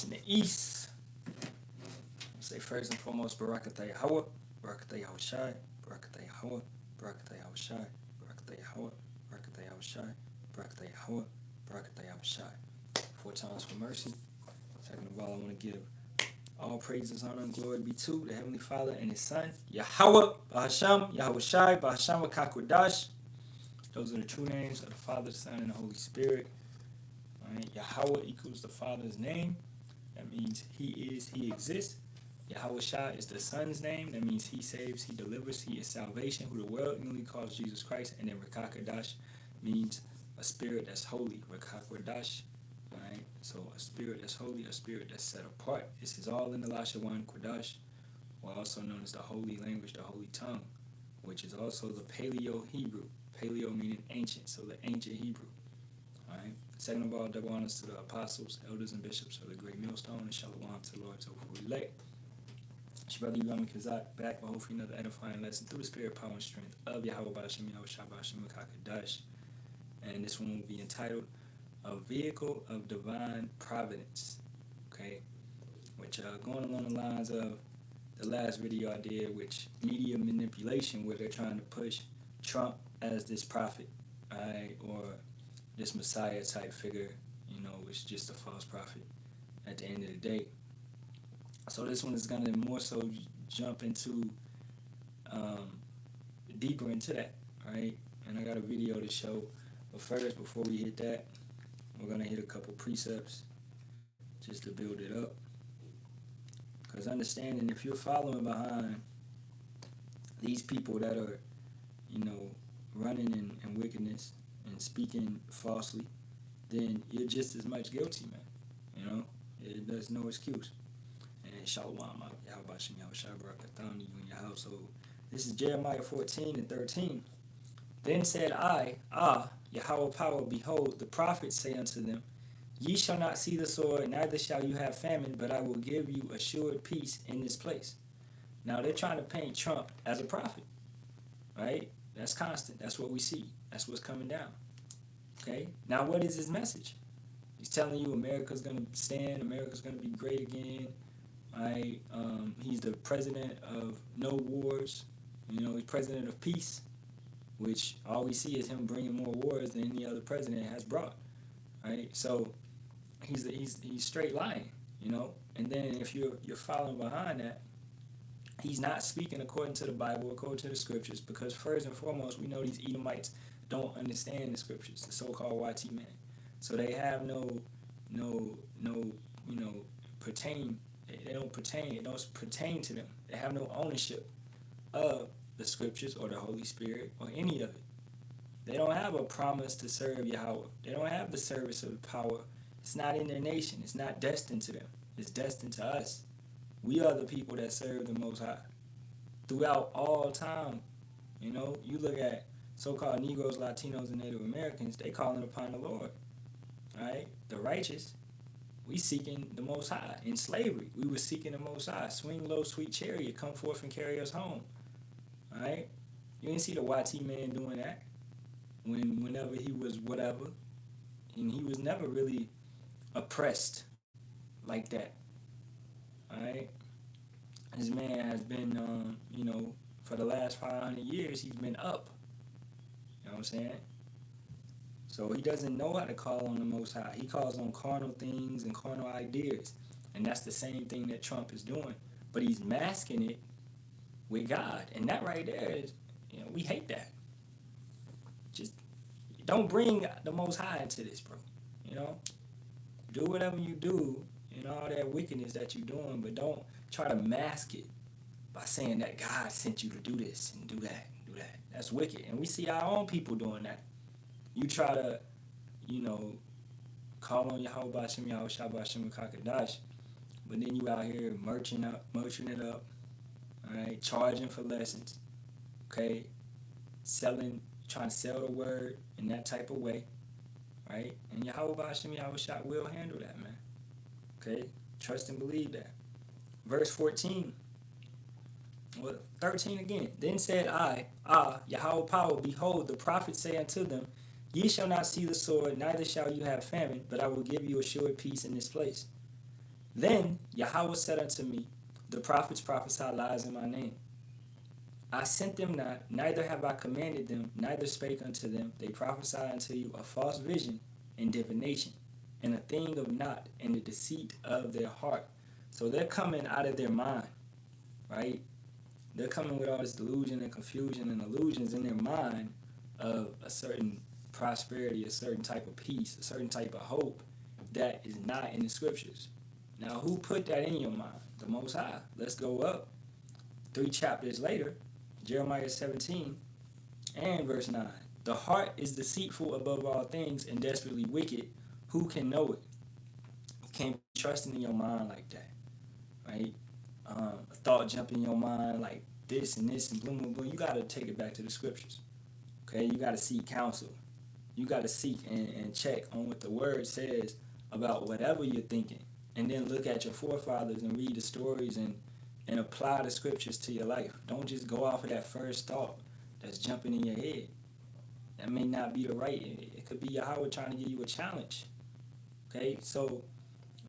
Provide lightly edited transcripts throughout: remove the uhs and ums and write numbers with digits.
in the east. Say first and foremost, Barak Yahawah, Barak Yahawashi, Barak Yahawah, Barak Yahawashi, Barak Yahawah, Barak Yahawashi, Barak Yahawah, Barak Yahawashi. 4 times for mercy. Second of all, I want to give all praises, honor, and glory be to the Heavenly Father and His Son, Yahawah, Bahasham, Yahawashi, Bahasham Kakwadash. Those are the true names of the Father, the Son, and the Holy Spirit. All right. Yahawah equals the Father's name. That means He is, He exists. Yahawashi is the Son's name. That means He saves, He delivers, He is salvation, who the world newly calls Jesus Christ. And then Rakakadash means a spirit that's holy. Rakakadash. Alright, so a spirit that's holy, a spirit that's set apart. This is all in the Lashawan Kodash, or also known as the holy language, the holy tongue, which is also the Paleo Hebrew. Paleo meaning ancient, so the ancient Hebrew. Alright. Second of all, double honors to the apostles, elders, and bishops of the great millstone, and shalom to the Lord's overall elect. It's your brother Yahweh Kazak, back with hopefully another edifying lesson through the spirit, power, and strength of Yahawah Bashim Yahawashi Bashim Kakadash. And this one will be entitled A Vehicle of Divine Providence. Okay? Which going along the lines of the last video I did, which media manipulation, where they're trying to push Trump as this prophet, right, or this Messiah type figure, you know, which is just a false prophet at the end of the day. So this one is going to more so jump into deeper into that, right? And I got a video to show. But first, before we hit that, we're going to hit a couple precepts just to build it up. Because understanding, if you're following behind these people that are, you know, running in wickedness and speaking falsely, then you're just as much guilty, man. You know, there's no excuse. And shalom, Yahawashi, Yahawashi, Barak, Ahtham, you and your household. This is Jeremiah 14:13. Then said I, Yahawah power, behold, the prophets say unto them, Ye shall not see the sword, neither shall you have famine, but I will give you assured peace in this place. Now they're trying to paint Trump as a prophet, right? That's constant. That's what we see. That's what's coming down. Okay? Now what is his message? He's telling you America's going to stand, America's going to be great again, right? He's the president of no wars. You know, he's president of peace, which all we see is him bringing more wars than any other president has brought, right? So he's straight lying, you know. And then if you're following behind that, he's not speaking according to the Bible, according to the scriptures, because first and foremost, we know these Edomites don't understand the scriptures, the so-called YT man. So they have no, you know, pertain. They don't pertain. It don't pertain to them. They have no ownership of the scriptures or the Holy Spirit or any of it. They don't have a promise to serve Yahawah. They don't have the service of the power. It's not in their nation. It's not destined to them. It's destined to us. We are the people that serve the Most High. Throughout all time, you know, you look at so-called Negroes, Latinos, and Native Americans, they calling upon the Lord, right? The righteous, we seeking the Most High. In slavery, we were seeking the Most High. Swing low, sweet chariot, come forth and carry us home. All right? You didn't see the YT man doing that whenever he was whatever. And he was never really oppressed like that. All right? This man has been, you know, for the last 500 years, he's been up. You know what I'm saying? So he doesn't know how to call on the Most High. He calls on carnal things and carnal ideas. And that's the same thing that Trump is doing. But he's masking it with God. And that right there is, you know, we hate that. Just don't bring the Most High into this, bro. You know? Do whatever you do and all that wickedness that you're doing, but don't try to mask it by saying that God sent you to do this and do that and do that. That's wicked. And we see our own people doing that. You try to, you know, call on Yahawah Bashim Yahawashi Bashim Kakadash, but then you out here merching it up, all right, charging for lessons, okay, trying to sell the word in that type of way, right? And Yahawah Bashim Yahawashi will handle that, man. Okay, trust and believe that. Verse 14. Well, 13 again. Then said I, Yahawah power, behold, the prophets say unto them, Ye shall not see the sword, neither shall you have famine, but I will give you assured peace in this place. Then Yahawah said unto me, the prophets prophesy lies in my name. I sent them not, neither have I commanded them, neither spake unto them. They prophesy unto you a false vision and divination, and a thing of naught, and the deceit of their heart. So they're coming out of their mind, right? They're coming with all this delusion and confusion and illusions in their mind of a certain prosperity, a certain type of peace, a certain type of hope that is not in the scriptures. Now, who put that in your mind? The Most High. Let's go up 3 chapters later, Jeremiah 17 and verse 9. The heart is deceitful above all things and desperately wicked. Who can know it? You can't be trusting in your mind like that, right? A thought jump in your mind like this and this and boom, boom, boom. You got to take it back to the scriptures, okay? You got to seek counsel. You got to seek and check on what the word says about whatever you're thinking. And then look at your forefathers and read the stories and apply the scriptures to your life. Don't just go off of that first thought that's jumping in your head. That may not be the right. It could be Yahawah trying to give you a challenge. Okay, so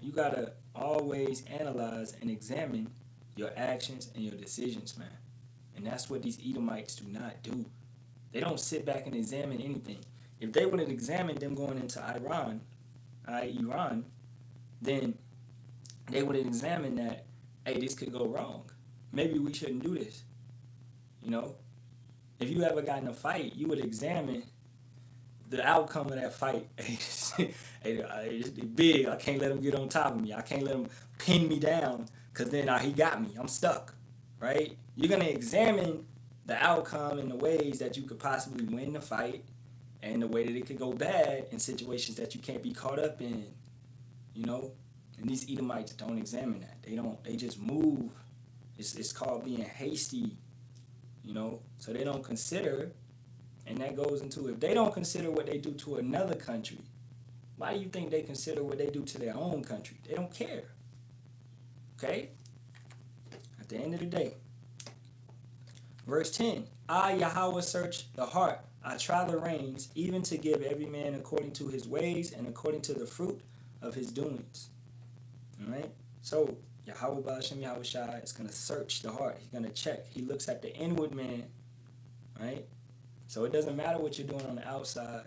you got to always analyze and examine your actions and your decisions, man. And that's what these Edomites do not do. They don't sit back and examine anything. If they would have examined them going into Iran, then they would have examined that, hey, this could go wrong. Maybe we shouldn't do this. You know, if you ever got in a fight, you would examine the outcome of that fight. Hey, it's big. I can't let him get on top of me. I can't let him pin me down because then he got me. I'm stuck, right? You're going to examine the outcome in the ways that you could possibly win the fight and the way that it could go bad in situations that you can't be caught up in, you know? And these Edomites don't examine that. They just move. It's called being hasty, you know? So they don't consider, and that goes into, if they don't consider what they do to another country, why do you think they consider what they do to their own country? They don't care. Okay? At the end of the day. Verse 10, I, Yahawah, search the heart. I try the reins, even to give every man according to his ways and according to the fruit of his doings. All right? So, Yahawah Ba'ashem Yahawashi is going to search the heart. He's going to check. He looks at the inward man, right? So it doesn't matter what you're doing on the outside.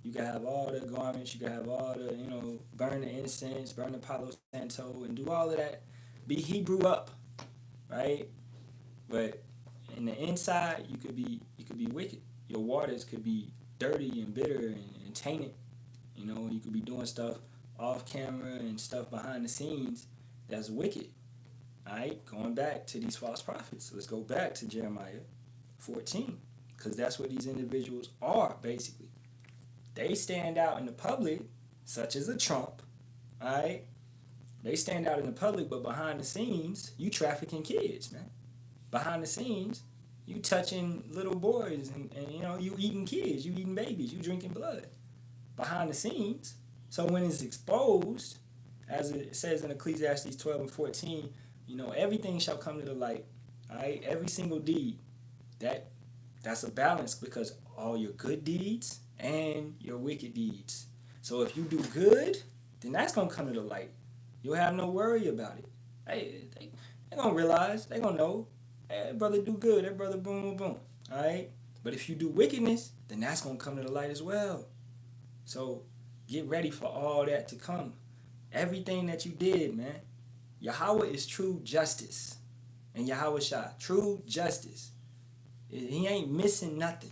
You can have all the garments. You can have all the, burn the incense, burn the Palo Santo, and do all of that. Be Hebrew up, right? But in the inside, you could be wicked. Your waters could be dirty and bitter and tainted. You know, you could be doing stuff off camera and stuff behind the scenes that's wicked. All right, going back to these false prophets. Let's go back to Jeremiah 14, because that's what these individuals are, basically. They stand out in the public, such as a Trump, all right? They stand out in the public, but behind the scenes, you trafficking kids, man. Behind the scenes, you touching little boys and you eating kids, you eating babies, you drinking blood. Behind the scenes. So when it's exposed, as it says in Ecclesiastes 12 and 14, everything shall come to the light. All right, every single deed. That's a balance, because all your good deeds and your wicked deeds. So if you do good, then that's gonna come to the light. You'll have no worry about it. Hey, they're gonna realize, they're gonna know, hey, that brother do good, that brother boom, boom, boom. All right? But if you do wickedness, then that's gonna come to the light as well. So get ready for all that to come. Everything that you did, man. Yahawah is true justice. And Yahawashi, true justice. He ain't missing nothing.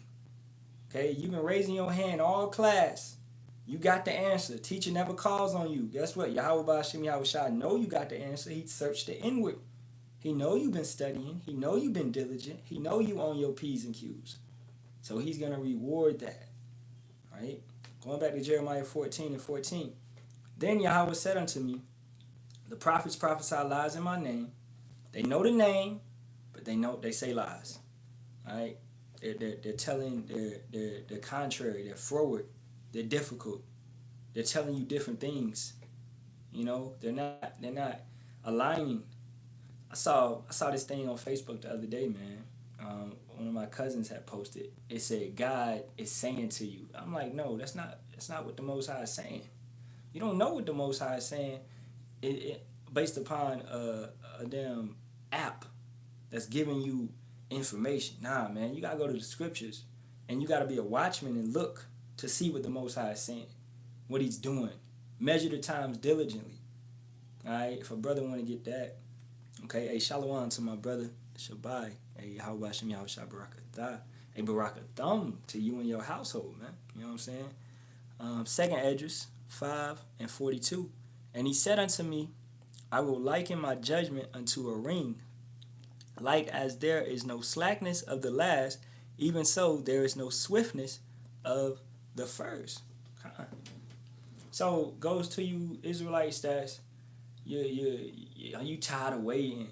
Okay? You've been raising your hand all class. You got the answer. Teacher never calls on you. Guess what? Yahawah Ba'ashem Yahawashi know you got the answer. He searched the inward. He know you've been studying. He know you've been diligent. He know you on your P's and Q's. So he's going to reward that. Right? Going back to Jeremiah 14 and 14. Then Yahawah said unto me, the prophets prophesy lies in my name. They know the name, but they say lies. All right? They're telling, they're contrary, they're forward, they're difficult. They're telling you different things. They're not aligning. I saw this thing on Facebook the other day, man. One of my cousins had posted. It said, God is saying to you. I'm like, no, that's not what the Most High is saying. You don't know what the Most High is saying. based upon a damn app that's giving you information. Nah, man, you gotta go to the scriptures and you gotta be a watchman and look to see what the Most High is saying, what He's doing. Measure the times diligently. All right, if a brother want to get that, okay. Hey, shalom to my brother Shabai. Hey, Yahawashi, Yahawashi, Barak. Hey, Barak to you and your household, man. You know what I'm saying? Second Esdras 5:42. And he said unto me, I will liken my judgment unto a ring. Like as there is no slackness of the last, even so there is no swiftness of the first. So goes to you Israelites that's you tired of waiting,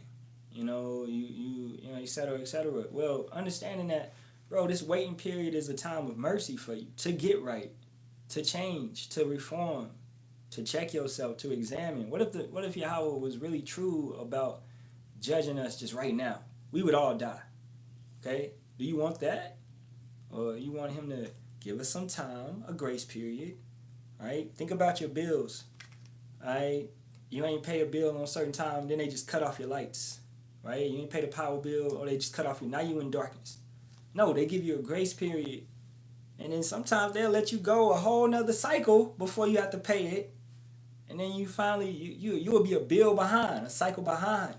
you know, et cetera, et cetera. Well, understanding that, bro, this waiting period is a time of mercy for you to get right, to change, to reform, to check yourself, to examine. What if Yahawah was really true about judging us just right now? We would all die. Okay? Do you want that? Or you want Him to give us some time, a grace period? Right? Think about your bills. Right? You ain't pay a bill on a certain time, then they just cut off your lights. Right? You ain't pay the power bill, or they just cut off your. Now you in darkness. No, they give you a grace period, and then sometimes they'll let you go a whole nother cycle before you have to pay it, and then you finally you will be a bill behind, a cycle behind.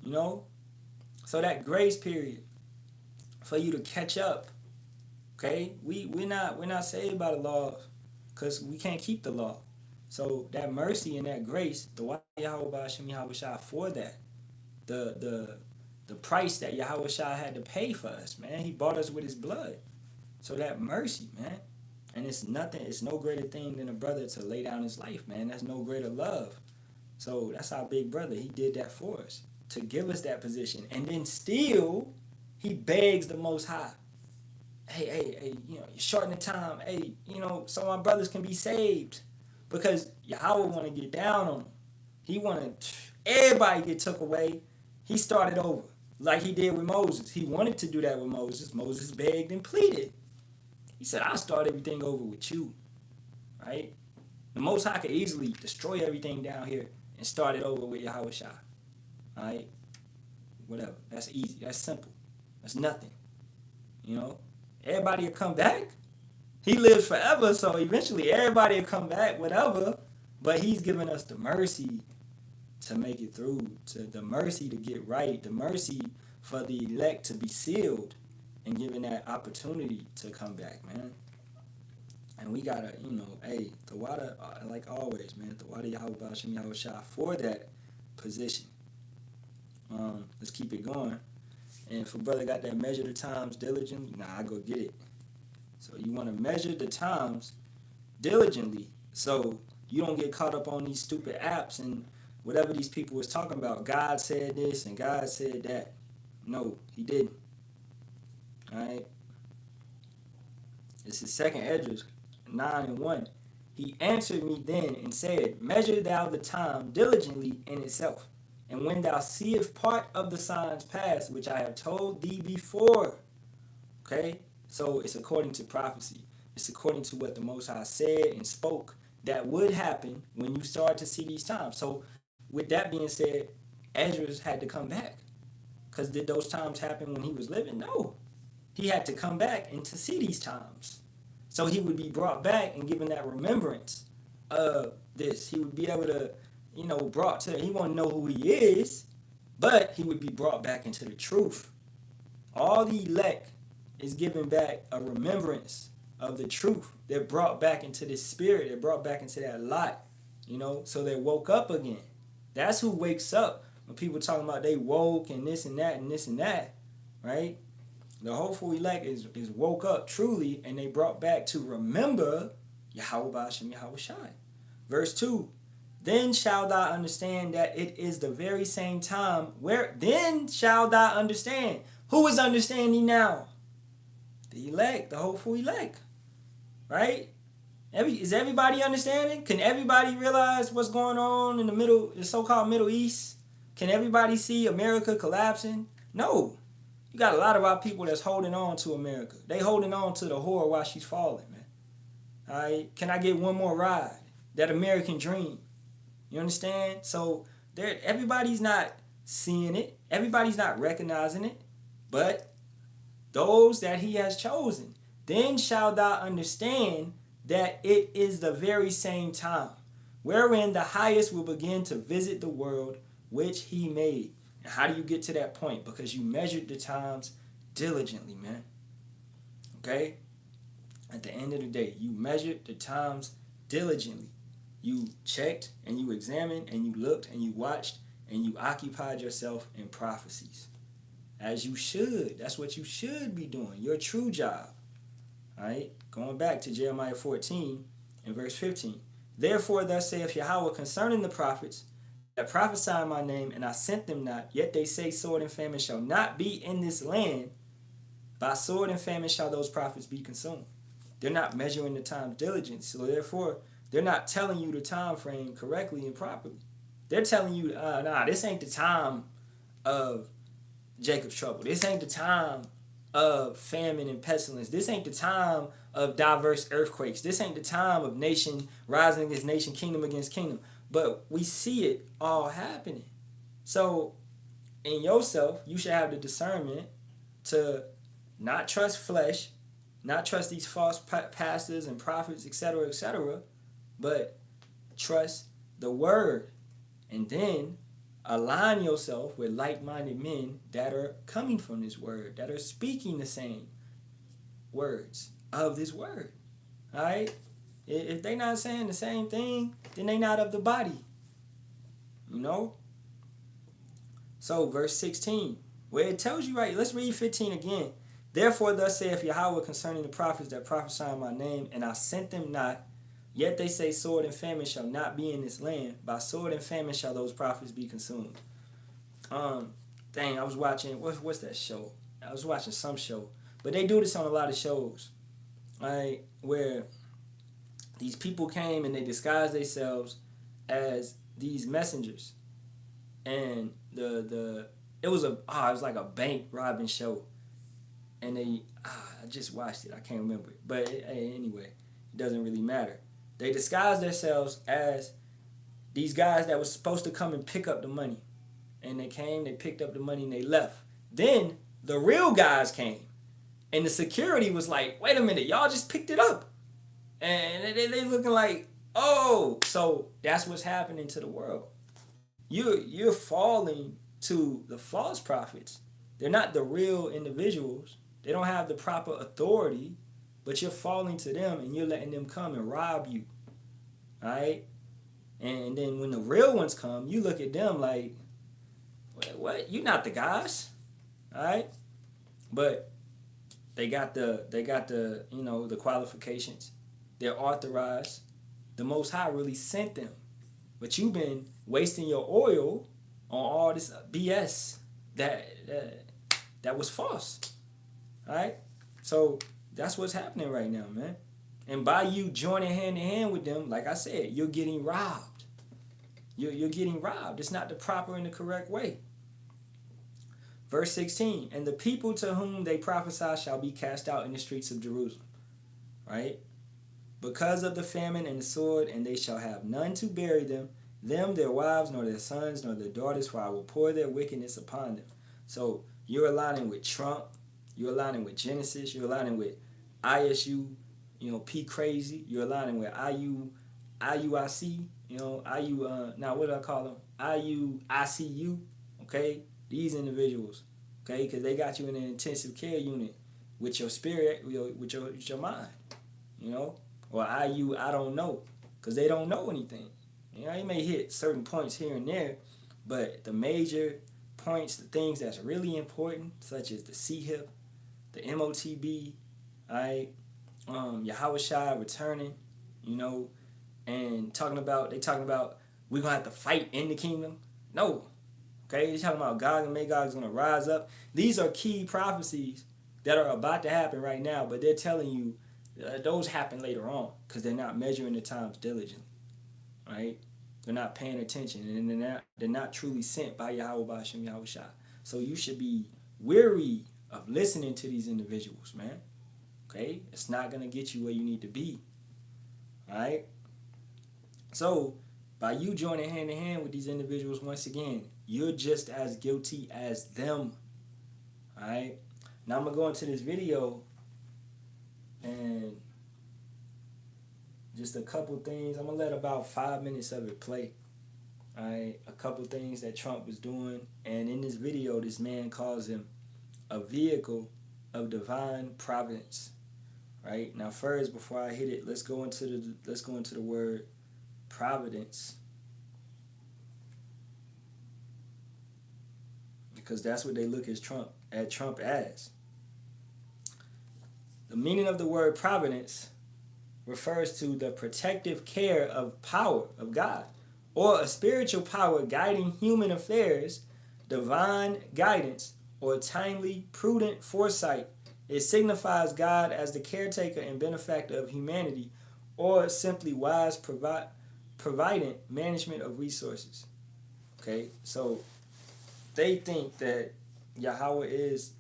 You know, so that grace period for you to catch up. Okay, we're not saved by the law, because we can't keep the law. So that mercy and that grace, the Yahawashi for that, the price that Yahawashi had to pay for us, man. He bought us with His blood. So that mercy, man, and it's no greater thing than a brother to lay down his life, man. That's no greater love. So that's our big brother. He did that for us to give us that position, and then still He begs the Most High. Hey, you know, you shorten the time. Hey, you know, so my brothers can be saved, because Yahawah want to get down on them. He wanted everybody get took away. He started over like He did with Moses. He wanted to do that with Moses. Moses begged and pleaded. He said, I'll start everything over with you. Right? The Most High could easily destroy everything down here and start it over with Yahawashi. Alright? Whatever. That's easy. That's simple. That's nothing. You know? Everybody will come back. He lives forever, so eventually everybody will come back, whatever. But He's given us the mercy to make it through, to the mercy to get right, the mercy for the elect to be sealed, and given that opportunity to come back, man. And we gotta, you know, hey, the water, like always, man, the water Yahawashi for that position. Let's keep it going. And if a brother got that measure the times diligently, I go get it. So you want to measure the times diligently, so you don't get caught up on these stupid apps and whatever these people was talking about. God said this and God said that. No, He didn't. All right. This is Second Esdras 9:1. He answered me then and said, measure thou the time diligently in itself. And when thou seest part of the signs past, which I have told thee before. Okay? So it's according to prophecy. It's according to what the Most High said and spoke that would happen when you start to see these times. So with that being said, Esdras had to come back. Because did those times happen when he was living? No. He had to come back and to see these times. So he would be brought back and given that remembrance of this. He would be able to, you know, he won't know who he is, but he would be brought back into the truth. All the elect is given back a remembrance of the truth. They're brought back into the spirit. They're brought back into that light, you know, so they woke up again. That's who wakes up when people talking about they woke and this and that and this and that, right? The hopeful elect is woke up truly, and they brought back to remember Yahawashi. Verse 2, then shall thou understand that it is the very same time then shall thou understand. Who is understanding now? The elect, the hopeful elect, right? Is everybody understanding? Can everybody realize what's going on in the so-called Middle East? Can everybody see America collapsing? No. You got a lot of our people that's holding on to America. They holding on to the whore while she's falling, man. All right? Can I get one more ride? That American dream. You understand? So Everybody's not seeing it. Everybody's not recognizing it. But those that he has chosen. Then shalt thou understand that it is the very same time, wherein the highest will begin to visit the world which he made. And how do you get to that point? Because you measured the times diligently, man. Okay? At the end of the day, you measured the times diligently. You checked and you examined and you looked and you watched and you occupied yourself in prophecies. As you should. That's what you should be doing. Your true job. Alright? Going back to Jeremiah 14 and verse 15. Therefore thus saith Yahawah concerning the prophets that prophesy in my name, and I sent them not, yet they say sword and famine shall not be in this land. By sword and famine shall those prophets be consumed. They're not measuring the time diligently. So therefore, they're not telling you the time frame correctly and properly. They're telling you, nah, this ain't the time of Jacob's trouble. This ain't the time of famine and pestilence. This ain't the time of diverse earthquakes. This ain't the time of nation rising against nation, kingdom against kingdom. But we see it all happening. So in yourself, you should have the discernment to not trust flesh, not trust these false pastors and prophets, etc., but trust the word. And then align yourself with like-minded men that are coming from this word, that are speaking the same words of this word. All right? If they're not saying the same thing, then they're not of the body. You know? So, verse 16, where it tells you right, let's read 15 again. Therefore, thus saith Yahawah concerning the prophets that prophesy in my name, and I sent them not, yet they say sword and famine shall not be in this land. By sword and famine shall those prophets be consumed. I was watching, what's that show? I was watching some show. But they do this on a lot of shows. Right? Where these people came and they disguised themselves as these messengers. And it was like a bank robbing show. And I just watched it. I can't remember it. But anyway, it doesn't really matter. They disguised themselves as these guys that was supposed to come and pick up the money. And they came, they picked up the money, and they left. Then the real guys came. And the security was like, wait a minute, y'all just picked it up. And they looking like, oh. So that's what's happening to the world. You're falling to the false prophets. They're not the real individuals. They don't have the proper authority. But you're falling to them and you're letting them come and rob you. Alright? And then when the real ones come, you look at them like, what? You're not the guys. Alright? But they got the the qualifications. They're authorized. The Most High really sent them. But you've been wasting your oil on all this BS that was false. Alright? So that's what's happening right now, man. And by you joining hand in hand with them, like I said, you're getting robbed. You're getting robbed. It's not the proper and the correct way. Verse 16, and the people to whom they prophesy shall be cast out in the streets of Jerusalem. Right? Because of the famine and the sword, and they shall have none to bury them, their wives, nor their sons, nor their daughters, for I will pour their wickedness upon them. So you're aligning with Trump, you're aligning with Genesis, you're aligning with ISU, P Crazy, you're aligning with IUIC, now what do I call them? IUICU, okay? These individuals, okay? Because they got you in an intensive care unit with your spirit, with your mind, Or I don't know, because they don't know anything. You may hit certain points here and there, but the major points, the things that's really important, such as the CHIP, the MOTB, right? Yahawashi returning, and talking about we're gonna have to fight in the kingdom. No. Okay, they're talking about Gog and Magog is gonna rise up. These are key prophecies that are about to happen right now, but they're telling you those happen later on because they're not measuring the times diligently. Right? They're not paying attention, and they're not truly sent by Yahawah Shem Yahawashi. So you should be weary of listening to these individuals, man. Okay? It's not going to get you where you need to be. Alright? So, By you joining hand in hand with these individuals, once again, you're just as guilty as them. Alright? Now I'm going to go into this video and just a couple things. I'm going to let about 5 minutes of it play. Alright? A couple things that Trump was doing. And in this video, this man calls him a vehicle of divine providence. Right? Now first, before I hit it, let's go into the word providence. Because that's what they look at Trump as. The meaning of the word providence refers to the protective care of power of God, or a spiritual power guiding human affairs, divine guidance, or timely, prudent foresight. It signifies God as the caretaker and benefactor of humanity, or simply wise provident management of resources. Okay, so they think that Yahawah is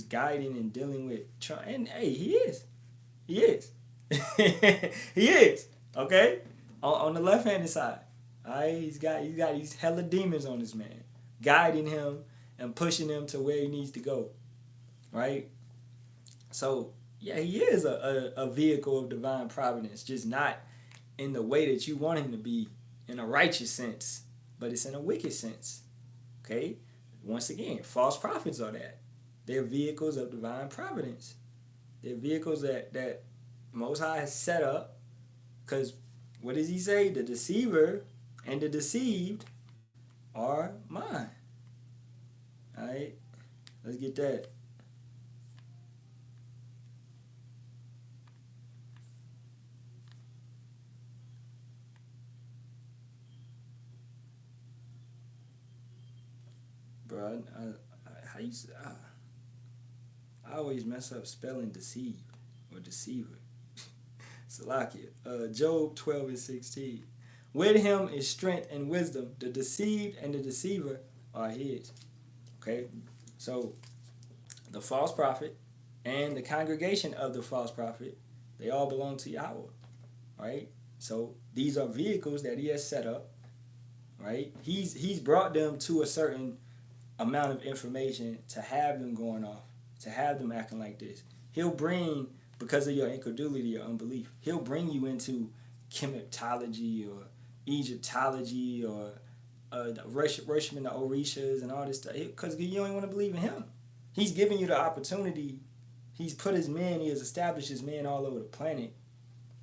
guiding and dealing with Trump, and hey, he is, he is. Okay, on the left-handed side, all right, he's got these hella demons on this man, guiding him and pushing him to where he needs to go, right? So yeah, he is a vehicle of divine providence, just not in the way that you want him to be, in a righteous sense, but it's in a wicked sense. Okay? Once again, false prophets are that. They're vehicles of divine providence. They're vehicles that Most High has set up, because what does he say? The deceiver and the deceived are mine. Alright? Let's get that. Bro, I always mess up spelling deceived or deceiver. Salakia. Job 12:16. With him is strength and wisdom. The deceived and the deceiver are his. Okay? So, the false prophet and the congregation of the false prophet, they all belong to Yahawah. Right? So, these are vehicles that he has set up. Right? He's brought them to a certain amount of information to have them going off, to have them acting like this. He'll bring, because of your incredulity or unbelief, he'll bring you into chematology or Egyptology or worshiping the Orishas and all this stuff, because you don't want to believe in him. He's giving you the opportunity. He's put his men, he has established his men all over the planet,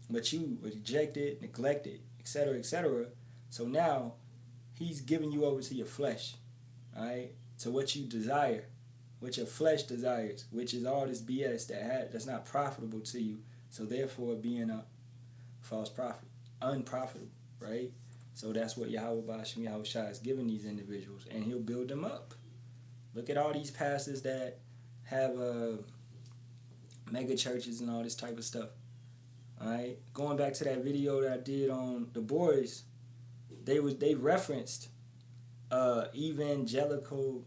but you rejected, neglected, etc., etc. So now he's giving you over to your flesh, all right, to what you desire, what your flesh desires, which is all this BS that's not profitable to you. So therefore, being a false prophet, unprofitable, right? So that's what Yahawashi is giving these individuals, and he'll build them up. Look at all these pastors that have mega churches and all this type of stuff. All right, going back to that video that I did on the boys, they referenced evangelical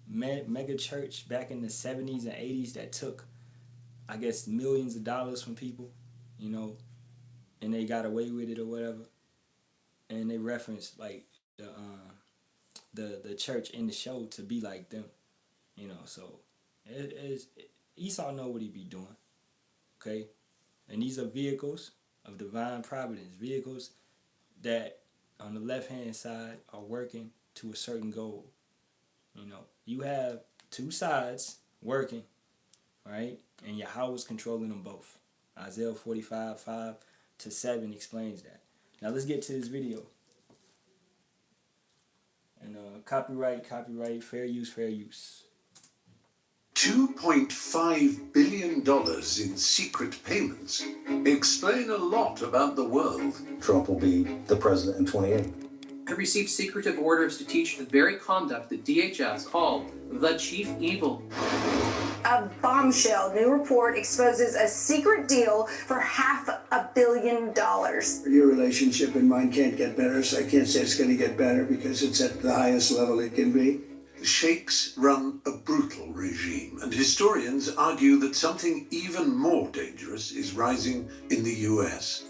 mega church back in the 70s and 80s that took, I guess, millions of dollars from people, you know, and they got away with it or whatever. And they referenced like the church in the show to be like them, you know. So Esau know what he be doing, okay? And these are vehicles of divine providence, vehicles that on the left-hand side are working to a certain goal. You know, you have two sides working, right? And Yahawah's controlling them both. Isaiah 45:5-7 explains that. Now let's get to this video. And copyright, fair use. $2.5 billion in secret payments explain a lot about the world. Trump will be the president in 28. I received secretive orders to teach the very conduct that DHS called the chief evil. A bombshell new report exposes a secret deal for $500 million. Your relationship and mine can't get better, so I can't say it's going to get better because it's at the highest level it can be. The sheikhs run a brutal regime, and historians argue that something even more dangerous is rising in the US.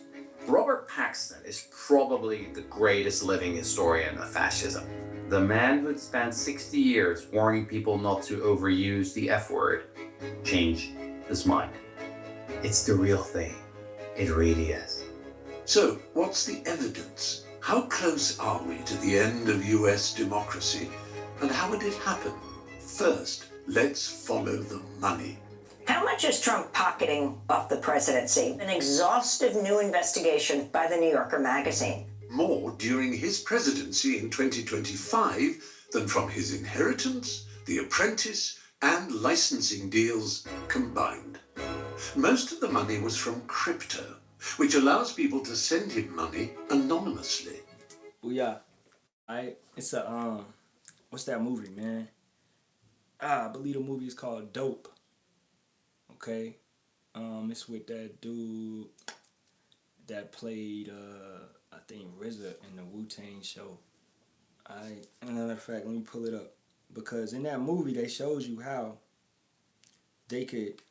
Robert Paxton is probably the greatest living historian of fascism. The man who had spent 60 years warning people not to overuse the F word changed his mind. It's the real thing. It really is. So, what's the evidence? How close are we to the end of US democracy? And how would it happen? First, let's follow the money. How much is Trump pocketing off the presidency? An exhaustive new investigation by the New Yorker magazine. More during his presidency in 2025 than from his inheritance, The Apprentice, and licensing deals combined. Most of the money was from crypto, which allows people to send him money anonymously. Yeah, it's a what's that movie, man? I believe the movie is called Dope. Okay, it's with that dude that played I think RZA in the Wu-Tang show. As a matter of fact, let me pull it up, because in that movie they shows you how they could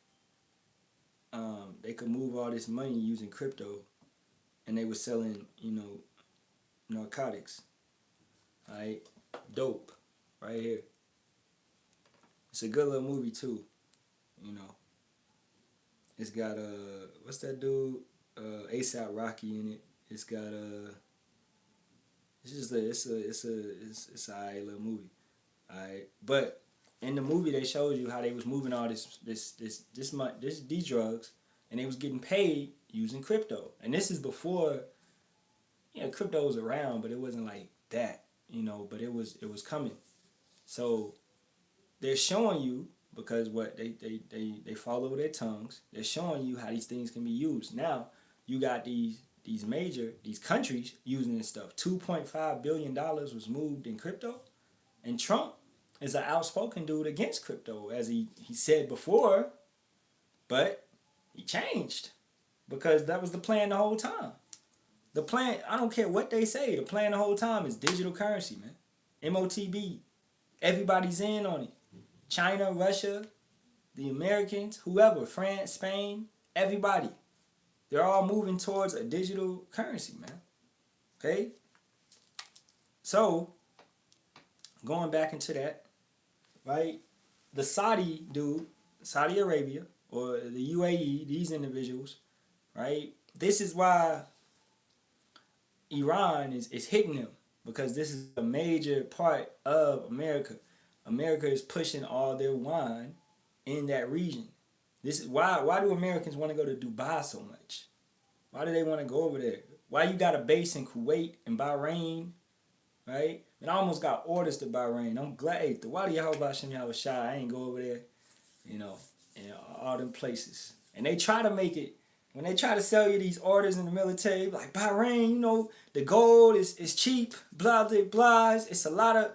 move all this money using crypto, and they were selling, narcotics. Alright, Dope, right here. It's a good little movie too, It's got what's that dude? ASAP Rocky in it. It's got it's a alright little movie. Alright, but in the movie they showed you how they was moving all these drugs, and they was getting paid using crypto. And this is before, crypto was around, but it wasn't like that, but it was coming. So they're showing you, because what they follow their tongues, they're showing you how these things can be used. Now you got these countries using this stuff. $2.5 billion was moved in crypto, and Trump is an outspoken dude against crypto, as he said before, but he changed, because that was the plan the whole time. The plan, I don't care what they say, the plan the whole time is digital currency, man. MOTB. Everybody's in on it. China, Russia, the Americans, whoever, France, Spain, everybody. They're all moving towards a digital currency, man. Okay? So, going back into that, right? The Saudi dude, Saudi Arabia, or the UAE, these individuals, right? This is why Iran is hitting them, because this is a major part of America. America is pushing all their wine in that region. This is why do Americans want to go to Dubai so much? Why do they want to go over there? Why you got a base in Kuwait and Bahrain, right? And I almost got orders to Bahrain. I'm glad, hey, the why do Yahawashi, I ain't go over there, and all them places. And they try to make it, when they try to sell you these orders in the military, like Bahrain, the gold is cheap, blah, blah, blah. It's a lot of,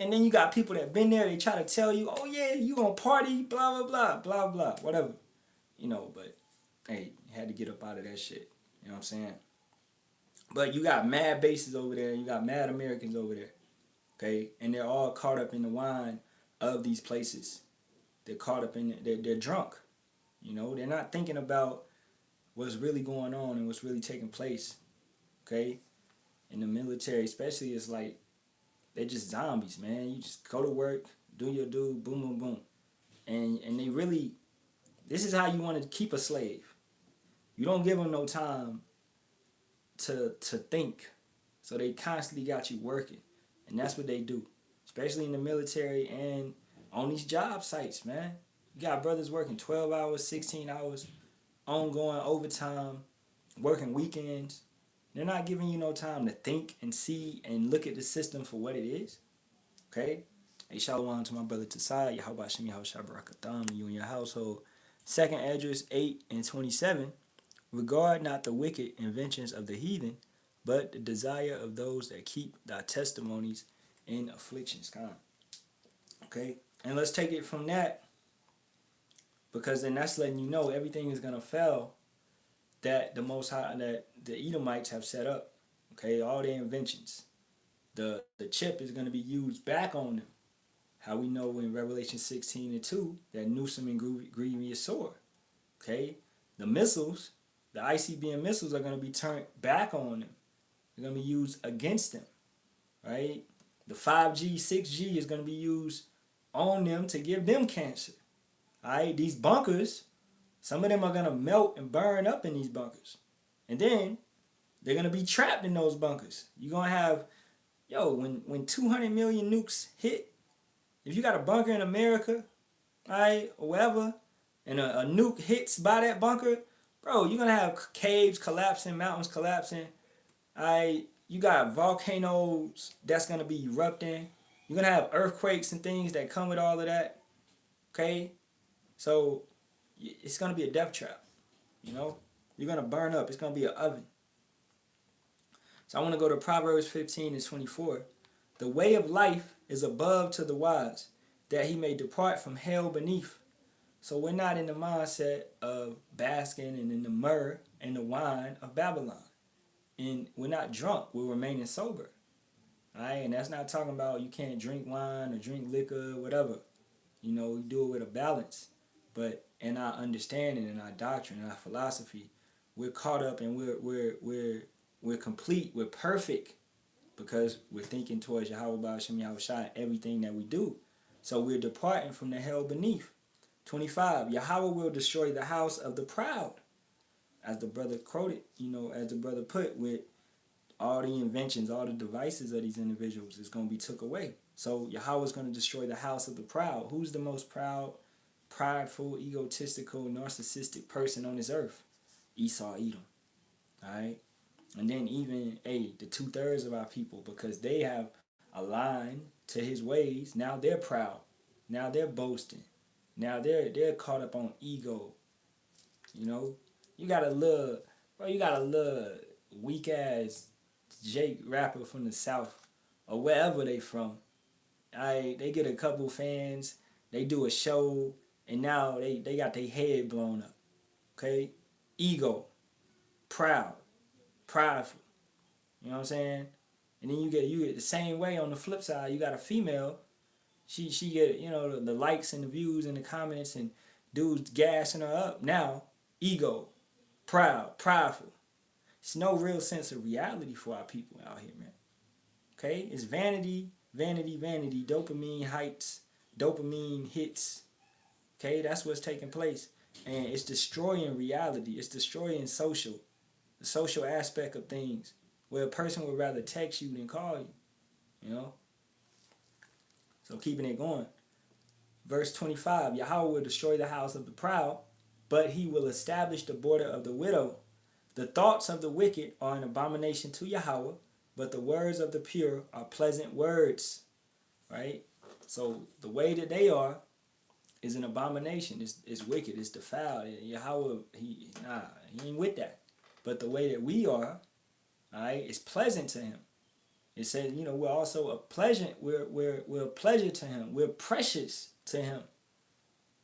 and then you got people that been there, they try to tell you, oh yeah, you gonna party, blah, blah, blah, blah, blah, whatever. But, hey, you had to get up out of that shit. You know what I'm saying? But you got mad bases over there, and you got mad Americans over there. Okay? And they're all caught up in the wine of these places. They're caught up in it. They're drunk. They're not thinking about what's really going on and what's really taking place. Okay? In the military especially, it's like they're just zombies, man. You just go to work, do your boom, boom, boom. And they really, this is how you want to keep a slave. You don't give them no time to think. So they constantly got you working. And that's what they do. Especially in the military and on these job sites, man. You got brothers working 12 hours, 16 hours, ongoing overtime, working weekends. They're not giving you no time to think and see and look at the system for what it is. Okay? Hey, shalom to my brother Tasai, Yahawashi, Barak, Ahtham, you and your household. Second address 8 and 27. Regard not the wicked inventions of the heathen, but the desire of those that keep thy testimonies in afflictions. Okay? And let's take it from that, because then that's letting you know everything is going to fail that the Most High, that the Edomites have set up. Okay? All their inventions. The chip is going to be used back on them. How we know in Revelation 16 and 2 that Newsom and grievous sword. Okay? The missiles, the ICBM missiles are going to be turned back on them. They're going to be used against them, right? The 5G, 6G is going to be used on them to give them cancer. All right, these bunkers, some of them are going to melt and burn up in these bunkers. And then they're going to be trapped in those bunkers. You're going to have, when 200 million nukes hit, if you got a bunker in America, all right, or wherever, and a nuke hits by that bunker, bro, you're going to have caves collapsing, mountains collapsing. All right, you got volcanoes that's going to be erupting. You're going to have earthquakes and things that come with all of that. Okay? So it's going to be a death trap. You're going to burn up. It's going to be an oven. So I want to go to Proverbs 15:24. The way of life is above to the wise, that he may depart from hell beneath. So we're not in the mindset of basking and in the myrrh and the wine of Babylon. And we're not drunk. We're remaining sober. All right? And that's not talking about you can't drink wine or drink liquor or whatever. We do it with a balance. But in our understanding, in our doctrine, in our philosophy, we're caught up and we're complete, we're perfect, because we're thinking towards Yahawah, Sham, Yahawashi, everything that we do. So we're departing from the hell beneath. 25, Yahawah will destroy the house of the proud. As the brother quoted, as the brother put, with all the inventions, all the devices of these individuals is going to be took away. So Yahawah is going to destroy the house of the proud. Who's the most proud, prideful, egotistical, narcissistic person on this earth? Esau, Edom. All right? And then even, the 2/3 of our people, because they have aligned to his ways, now they're proud. Now they're boasting. Now they're caught up on ego. You got a little weak ass Jake rapper from the South or wherever they from. They get a couple fans, they do a show, and now they got their head blown up. Okay? Ego. Proud. Prideful. You know what I'm saying? And then you get the same way on the flip side. You got a female, she get the likes and the views and the comments and dudes gassing her up. Now, ego, proud, prideful. It's no real sense of reality for our people out here, man. Okay? It's vanity, vanity, vanity, dopamine heights, dopamine hits. Okay? That's what's taking place. And it's destroying reality. It's destroying the social aspect of things, where a person would rather text you than call you. So keeping it going. Verse 25, Yahawah will destroy the house of the proud, but he will establish the border of the widow. The thoughts of the wicked are an abomination to Yahawah, but the words of the pure are pleasant words. Right? So the way that they are is an abomination. It's wicked. It's defiled. Yahawah, he ain't with that. But the way that we are, all right, is pleasant to him. It says, we're also a pleasure. We're a pleasure to him. We're precious to him.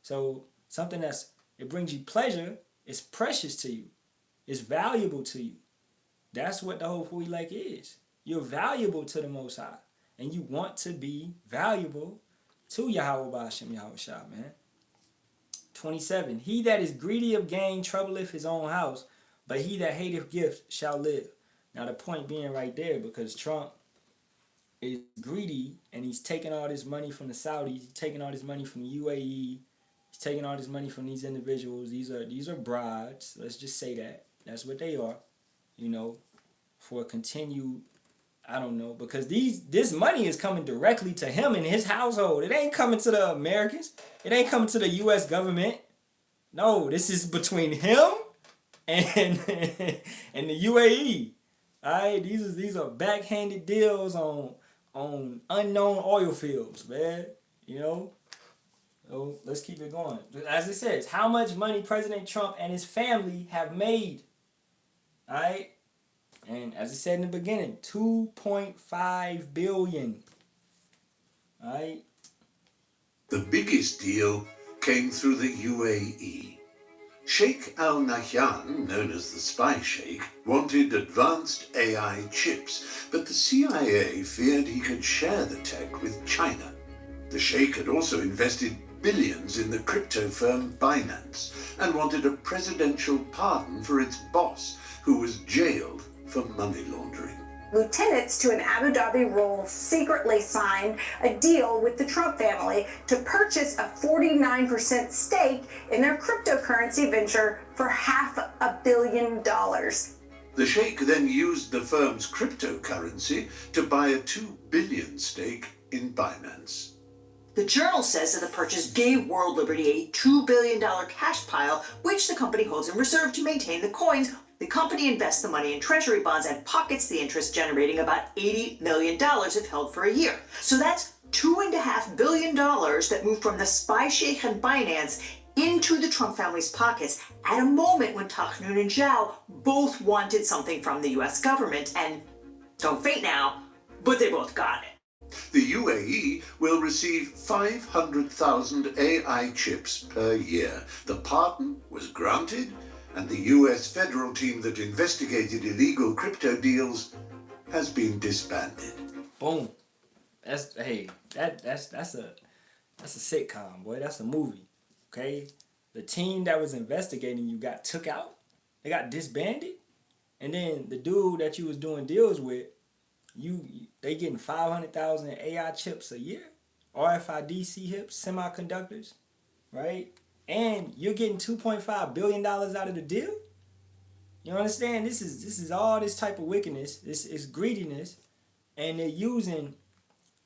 So something it brings you pleasure is precious to you. It's valuable to you. That's what the whole elect is. You're valuable to the Most High, and you want to be valuable to Yahawah Shem Yahawashi, man. 27. He that is greedy of gain troubleth his own house, but he that hateth gift shall live. Now the point being right there, because Trump is greedy and he's taking all this money from the Saudis, he's taking all this money from UAE, he's taking all this money from these individuals. These are bribes. Let's just say that. That's what they are, for continued, I don't know, because this money is coming directly to him and his household. It ain't coming to the Americans. It ain't coming to the U.S. government. No, this is between him and the UAE. All right, these are backhanded deals on unknown oil fields, man. So let's keep it going. As it says, how much money President Trump and his family have made. All right, and as I said in the beginning, $2.5 billion. All right. The biggest deal came through the UAE. Sheikh Al Nahyan, known as the Spy Sheikh, wanted advanced AI chips, but the CIA feared he could share the tech with China. The Sheikh had also invested billions in the crypto firm Binance and wanted a presidential pardon for its boss, who was jailed for money laundering. Lieutenants to an Abu Dhabi role secretly signed a deal with the Trump family to purchase a 49% stake in their cryptocurrency venture for $500 million. The sheikh then used the firm's cryptocurrency to buy a $2 billion stake in Binance. The Journal says that the purchase gave World Liberty a $2 billion cash pile, which the company holds in reserve to maintain the coins. The company invests the money in treasury bonds and pockets the interest, generating about $80 million if held for a year. So that's $2.5 billion that moved from the spy sheikh and Binance into the Trump family's pockets at a moment when Taknoun and Zhao both wanted something from the US government. And don't faint now, but they both got it. The UAE will receive 500,000 AI chips per year. The pardon was granted, and the US federal team that investigated illegal crypto deals has been disbanded. Boom. That's a sitcom, boy. That's a movie. Okay? The team that was investigating you got took out. They got disbanded. And then the dude that you was doing deals with, they getting 500,000 AI chips a year, RFID chips, semiconductors, right? And you're getting $2.5 billion out of the deal. You understand? This is all this type of wickedness. This is greediness, and they're using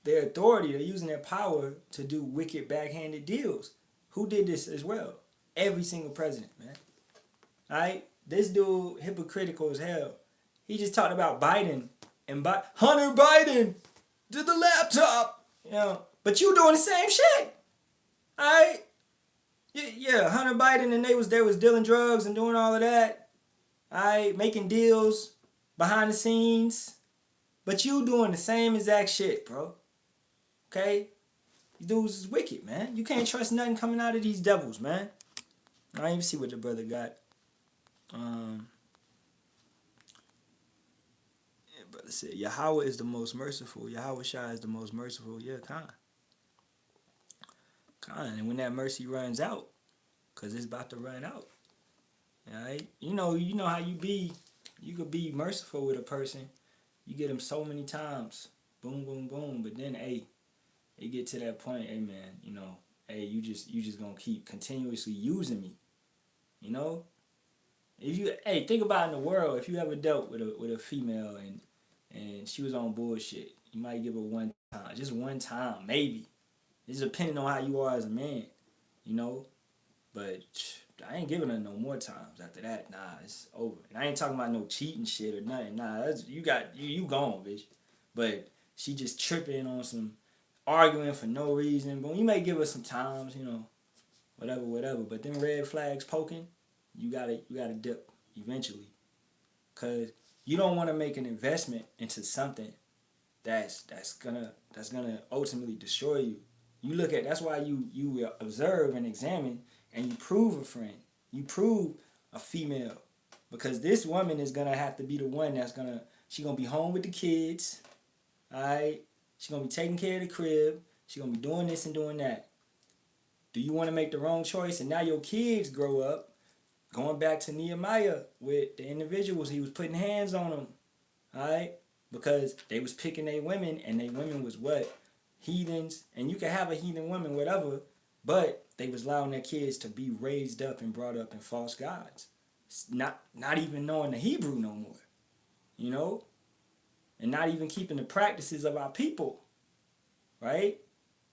their authority, they're using their power to do wicked backhanded deals. Who did this as well? Every single president, man. All right, this dude hypocritical as hell. He just talked about Biden and Hunter Biden to the laptop, you know. But you doing the same shit, all right? Yeah, Hunter Biden and they was dealing drugs and doing all of that, all right, making deals behind the scenes. But you doing the same exact shit, bro. Okay? These dudes is wicked, man. You can't trust nothing coming out of these devils, man. I didn't even see what the brother got. Brother said, Yahawah is the most merciful. Yahawashi is the most merciful. Yeah, Khan. And when that mercy runs out, because it's about to run out. Alright? You know how you be. You could be merciful with a person. You get them so many times. Boom, boom, boom. But then, hey, it get to that point, hey man, hey, you just gonna keep continuously using me. You know? Think about in the world, if you ever dealt with a female and she was on bullshit, you might give her one time. Just one time, maybe. It's depending on how you are as a man, you know? But I ain't giving her no more times after that. Nah, it's over. And I ain't talking about no cheating shit or nothing. Nah, you gone, bitch. But she just tripping on some arguing for no reason. But you may give her some times, whatever. But them red flags poking, you gotta dip eventually. Cause you don't want to make an investment into something that's gonna ultimately destroy you. You look at, that's why you observe and examine and you prove a friend. You prove a female. Because this woman is gonna have to be the one she gonna be home with the kids. Alright? She gonna be taking care of the crib. She gonna be doing this and doing that. Do you want to make the wrong choice and now your kids grow up? Going back to Nehemiah with the individuals, he was putting hands on them. Alright? Because they was picking their women, and their women was what? Heathens. And you can have a heathen woman, whatever, but they was allowing their kids to be raised up and brought up in false gods. Not even knowing the Hebrew no more. And not even keeping the practices of our people. Right?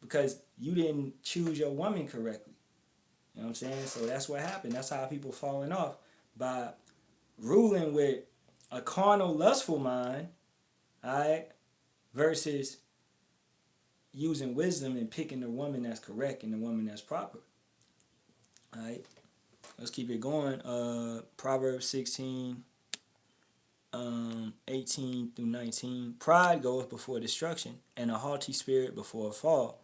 Because you didn't choose your woman correctly. You know what I'm saying? So that's what happened. That's how people falling off. By ruling with a carnal, lustful mind, alright, versus using wisdom and picking the woman that's correct and the woman that's proper. Alright? Let's keep it going. Proverbs 16, 18 through 19. Pride goeth before destruction, and a haughty spirit before a fall.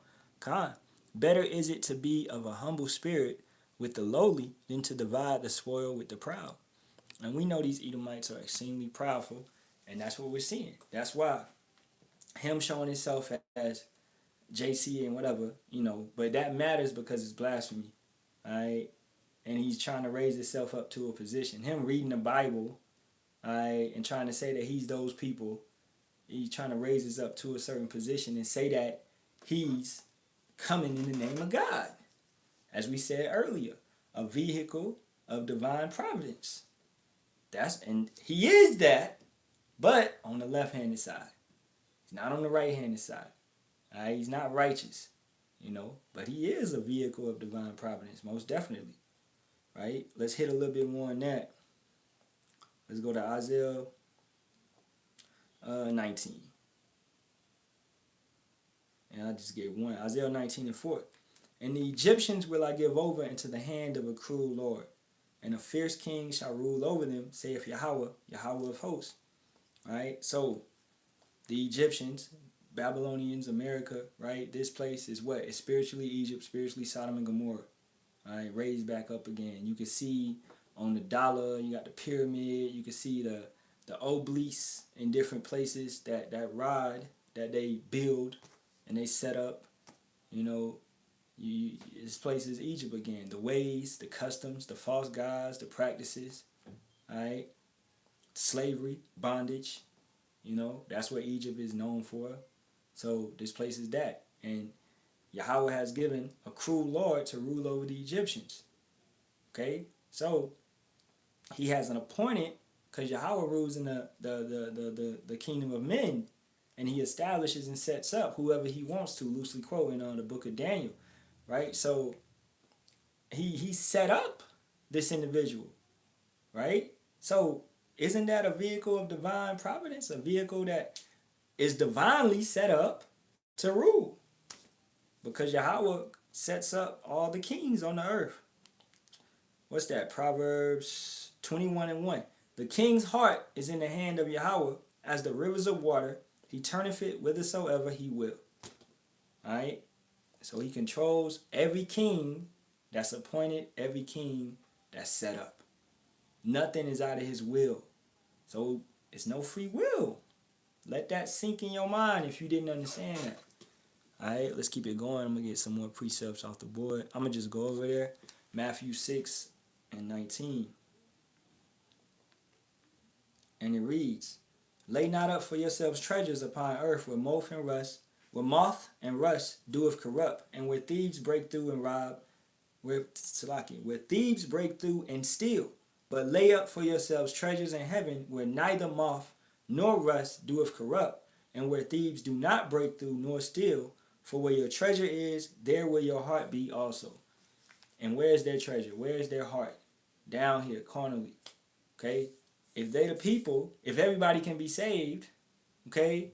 Better is it to be of a humble spirit with the lowly than to divide the spoil with the proud. And we know these Edomites are extremely proudful, and that's what we're seeing. That's why him showing himself as JC and whatever, you know, but that matters because it's blasphemy, all right? And he's trying to raise himself up to a position. Him reading the Bible, all right, and trying to say that he's those people, he's trying to raise us up to a certain position and say that he's coming in the name of God. As we said earlier, a vehicle of divine providence. And he is that, but on the left-handed side. He's not on the right-handed side. All right? He's not righteous, you know, but he is a vehicle of divine providence, most definitely. Right? Let's hit a little bit more on that. Let's go to Isaiah 19. And I just gave one. Isaiah 19:4. And the Egyptians will I give over into the hand of a cruel Lord, and a fierce king shall rule over them, saith Yahawah, Yahawah of hosts. Right? So, the Egyptians, Babylonians, America, right? This place is what? It's spiritually Egypt, spiritually Sodom and Gomorrah. Right? Raised back up again. You can see on the dollar, you got the pyramid, you can see the obelisks in different places, that rod that they build and they set up, you know. This place is Egypt again. The ways, the customs, the false gods, the practices, all right? Slavery, bondage, you know, that's what Egypt is known for. So this place is that. And Yahawah has given a cruel Lord to rule over the Egyptians. Okay? So he has an appointed, because Yahawah rules in the kingdom of men, and he establishes and sets up whoever he wants to, loosely quoting on the book of Daniel. Right? So he set up this individual, right? So isn't that a vehicle of divine providence? A vehicle that is divinely set up to rule. Because Yahawah sets up all the kings on the earth. What's that? Proverbs 21:1. The king's heart is in the hand of Yahawah, as the rivers of water. He turneth it whithersoever he will. All right? So he controls every king that's appointed, every king that's set up. Nothing is out of his will. So it's no free will. Let that sink in your mind if you didn't understand that. All right, let's keep it going. I'm going to get some more precepts off the board. I'm going to just go over there. Matthew 6:19. And it reads, lay not up for yourselves treasures upon earth where moth and rust doeth corrupt, and where thieves break through and rob, where thieves break through and steal. But lay up for yourselves treasures in heaven, where neither moth nor rust doeth corrupt, and where thieves do not break through nor steal. For where your treasure is, there will your heart be also. And where is their treasure? Where is their heart? Down here, carnally. Okay? If they the people, if everybody can be saved, okay?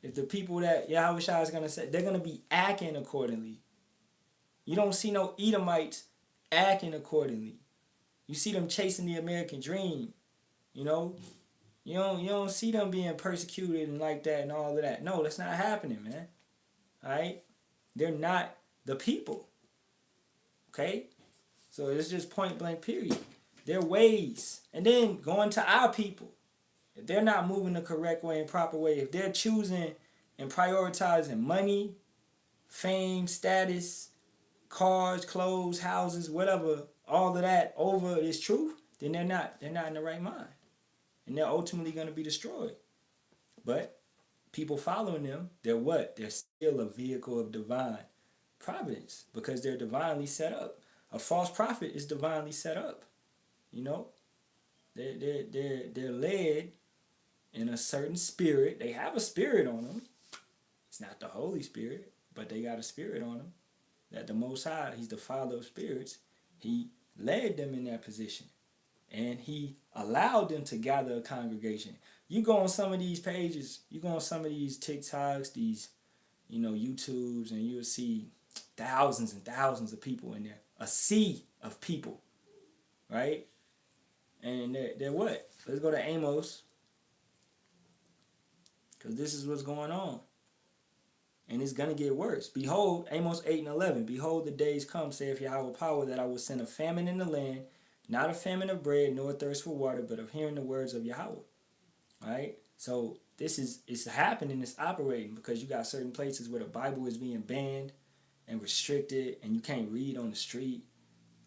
If the people that Yahawashi is going to say, they're going to be acting accordingly. You don't see no Edomites acting accordingly. You see them chasing the American dream. You know? You don't see them being persecuted and like that and all of that. No, that's not happening, man. Alright? They're not the people. Okay? So it's just point blank period. Their ways. And then going to our people. If they're not moving the correct way and proper way, if they're choosing and prioritizing money, fame, status, cars, clothes, houses, whatever, all of that over this truth, then they're not in the right mind. And they're ultimately going to be destroyed. But people following them, they're what? They're still a vehicle of divine providence because they're divinely set up. A false prophet is divinely set up. You know? They're led in a certain spirit. They have a spirit on them. It's not the Holy Spirit, but they got a spirit on them. That the Most High, He's the Father of spirits. He led them in that position. And He allowed them to gather a congregation. You go on some of these pages, you go on some of these TikToks, these, YouTubes, and you'll see thousands and thousands of people in there. A sea of people, right? And they're what? Let's go to Amos. Because this is what's going on. And it's going to get worse. Behold, Amos 8:11. Behold, the days come, saith Yahawah power, that I will send a famine in the land, not a famine of bread, nor a thirst for water, but of hearing the words of Yahawah. Right? So it's happening, it's operating because you got certain places where the Bible is being banned and restricted and you can't read on the street.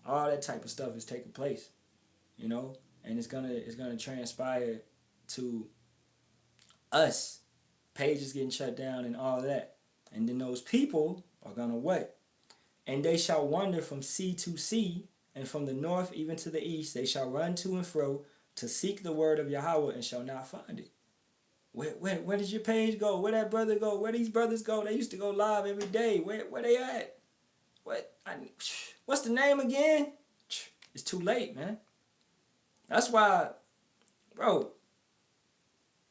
All that type of stuff is taking place, you know? And it's gonna transpire to us, pages getting shut down and all that. And then those people are gonna what? And they shall wander from sea to sea, and from the north even to the east. They shall run to and fro to seek the word of Yahawah and shall not find it. Where does your page go? Where that brother go? Where these brothers go? They used to go live every day. Where they at? What's the name again? It's too late, man. That's why, bro.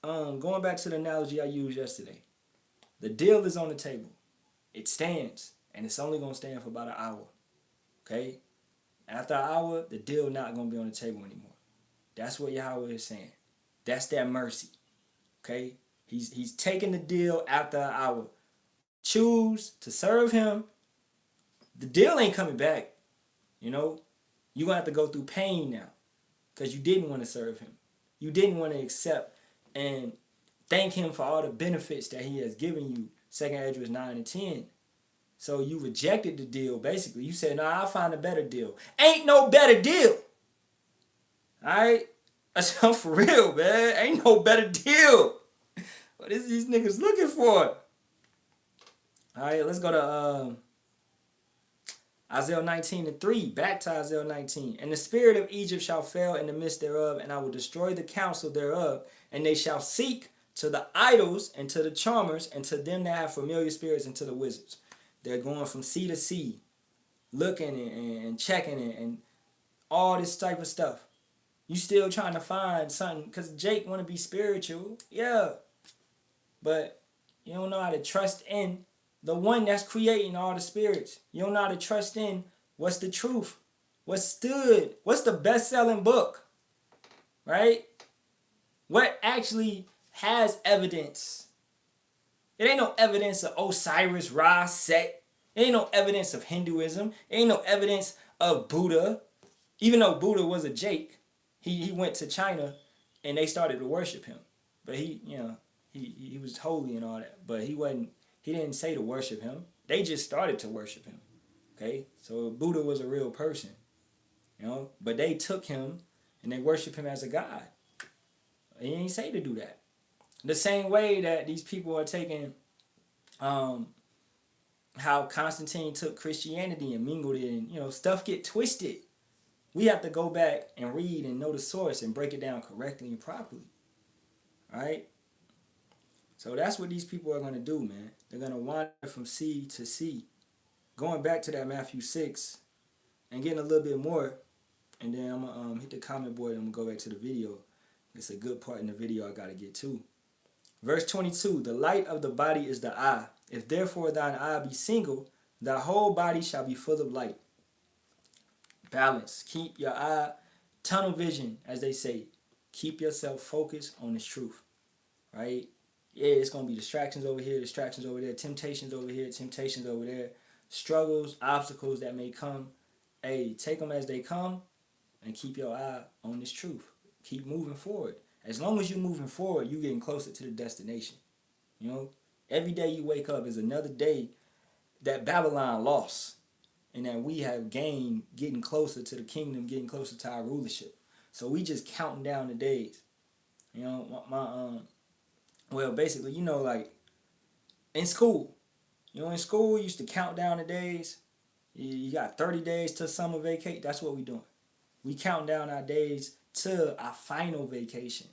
Going back to the analogy I used yesterday, the deal is on the table. It stands, and it's only gonna stand for about an hour. Okay. After an hour, the deal not gonna be on the table anymore. That's what Yahawah is saying. That's that mercy. Okay. He's taking the deal after an hour. Choose to serve him. The deal ain't coming back. You know, you're gonna have to go through pain now because you didn't want to serve him. You didn't want to accept and thank him for all the benefits that he has given you. 2nd Esdras 9 and 10. So you rejected the deal, basically. You said, nah, I'll find a better deal. Ain't no better deal. Alright? I'm for real, man. Ain't no better deal. What is these niggas looking for? Alright, let's go to Isaiah 19 and 3. Back to Isaiah 19. And the spirit of Egypt shall fail in the midst thereof, and I will destroy the counsel thereof, and they shall seek to the idols and to the charmers and to them that have familiar spirits and to the wizards. They're going from sea to sea, looking and checking it and all this type of stuff. You still trying to find something because Jake want to be spiritual, yeah, but you don't know how to trust in the one that's creating all the spirits. You don't know how to trust in what's the truth, what's the best-selling book, right? What actually has evidence. It ain't no evidence of Osiris, Ra, Set. It ain't no evidence of Hinduism. It ain't no evidence of Buddha. Even though Buddha was a Jake, he went to China and they started to worship him. But he was holy and all that. But he didn't say to worship him. They just started to worship him. Okay? So Buddha was a real person. You know? But they took him and they worship him as a god. He didn't say to do that. The same way that these people are taking how Constantine took Christianity and mingled it and, stuff get twisted. We have to go back and read and know the source and break it down correctly and properly. Alright? So that's what these people are going to do, man. They're going to wander from sea to sea. Going back to that Matthew 6 and getting a little bit more. And then I'm going to hit the comment board and I'm going to go back to the video. It's a good part in the video I got to get to. Verse 22, the light of the body is the eye. If therefore thine eye be single, thy whole body shall be full of light. Balance. Keep your eye, tunnel vision, as they say. Keep yourself focused on this truth. Right? Yeah, it's going to be distractions over here, distractions over there, temptations over here, temptations over there, struggles, obstacles that may come. Hey, take them as they come and keep your eye on this truth. Keep moving forward. As long as you're moving forward, you're getting closer to the destination. You know, every day you wake up is another day that Babylon lost and that we have gained getting closer to the kingdom, getting closer to our rulership. So we just counting down the days. You know, well, basically, like in school. In school, you used to count down the days. You got 30 days to summer vacation. That's what we doing. We count down our days to our final vacation.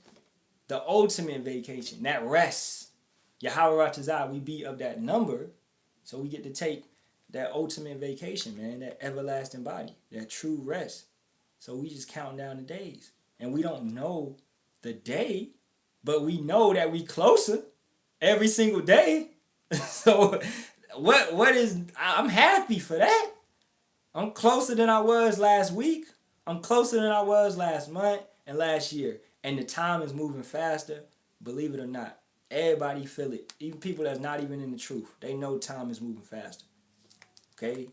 The ultimate vacation, that rest. Yahawah, we be of that number, so we get to take that ultimate vacation, man, that everlasting body, that true rest. So we just counting down the days. And we don't know the day, but we know that we closer every single day. So what is, I'm happy for that. I'm closer than I was last week. I'm closer than I was last month and last year. And the time is moving faster, believe it or not. Everybody feel it. Even people that's not even in the truth. They know time is moving faster. Okay?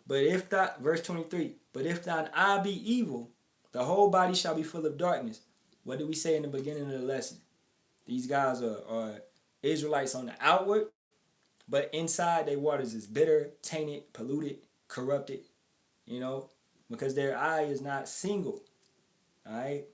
But if that, verse 23, but if thine eye be evil, the whole body shall be full of darkness. What did we say in the beginning of the lesson? These guys are Israelites on the outward, but inside their waters is bitter, tainted, polluted, corrupted, you know, because their eye is not single. All right.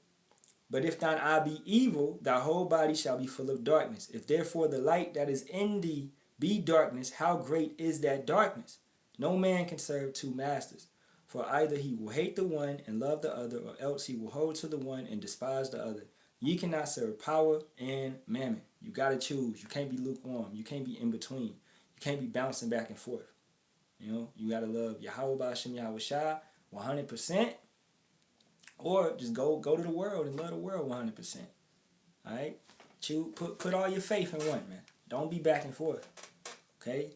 But if thine eye be evil, thy whole body shall be full of darkness. If therefore the light that is in thee be darkness, how great is that darkness? No man can serve two masters. For either he will hate the one and love the other, or else he will hold to the one and despise the other. Ye cannot serve power and mammon. You got to choose. You can't be lukewarm. You can't be in between. You can't be bouncing back and forth. You know, you got to love Yahawah, Shem Yahawashi 100%. Or just go to the world and love the world 100%. All right? Put all your faith in one, man. Don't be back and forth. Okay?